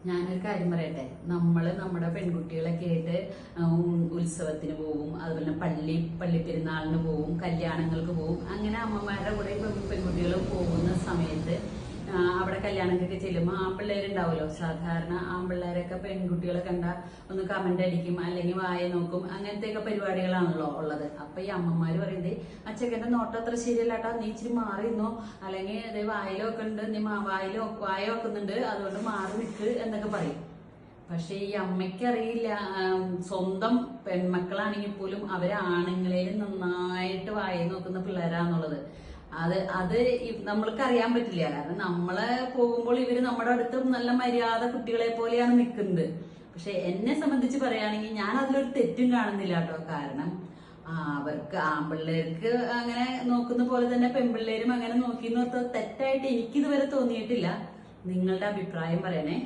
ഞാനൊരു കാര്യം പറയട്ടെ, നമ്മുടെ പെൺകുട്ടികളൊക്കെ ആയിട്ട് ഉത്സവത്തിന് പോവും, അതുപോലെ പള്ളി പെരുന്നാളിന് പോവും, കല്യാണങ്ങൾക്ക് പോവും. അങ്ങനെ അമ്മമാരുടെ കൂടെ പെൺകുട്ടികൾ പോകുന്ന സമയത്ത് അവിടെ കല്യാണങ്ങൾക്ക് ചെല്ലുമ്പോൾ ആൺപിള്ളേരുണ്ടാവുമല്ലോ. സാധാരണ ആൺപിള്ളേരൊക്കെ പെൺകുട്ടികളെ കണ്ട ഒന്ന് കമന്റ് അടിക്കും, അല്ലെങ്കിൽ വായ നോക്കും, അങ്ങനത്തെയൊക്കെ പരിപാടികളാണല്ലോ ഉള്ളത്. അപ്പൊ ഈ അമ്മമാര് പറയുന്നത്, ആ ചെക്കന്റെ നോട്ടം അത്ര ശരിയല്ലാട്ടാ, നീ ഇച്ചിരി മാറിയിരുന്നോ, അല്ലെങ്കിൽ അത് വായിലൊക്കെ ഉണ്ട്, നീ വായ വെക്കുന്നുണ്ട്, അതുകൊണ്ട് മാറി നിൽക്ക് എന്നൊക്കെ പറയും. പക്ഷെ ഈ അമ്മയ്ക്കറിയില്ല, സ്വന്തം പെൺമക്കളാണെങ്കിൽ പോലും അവരാണുങ്ങളേലും നന്നായിട്ട് വായ നോക്കുന്ന പിള്ളേരാന്നുള്ളത്. അത് നമ്മൾക്ക് അറിയാൻ പറ്റില്ല. കാരണം നമ്മളെ പോകുമ്പോൾ ഇവര് നമ്മുടെ അടുത്ത് നല്ല മര്യാദ കുട്ടികളെ പോലെയാണ് നിൽക്കുന്നത്. പക്ഷെ എന്നെ സംബന്ധിച്ച് പറയുകയാണെങ്കിൽ ഞാൻ അതിലൊരു തെറ്റും കാണുന്നില്ല കേട്ടോ. കാരണം അവർക്ക് ആൺപിള്ളേർക്ക് അങ്ങനെ നോക്കുന്ന പോലെ തന്നെ പെൺപിള്ളേരും അങ്ങനെ നോക്കി എന്ന് ഓർത്തത് തെറ്റായിട്ട് എനിക്കിതുവരെ തോന്നിയിട്ടില്ല. നിങ്ങളുടെ അഭിപ്രായം പറയണേ.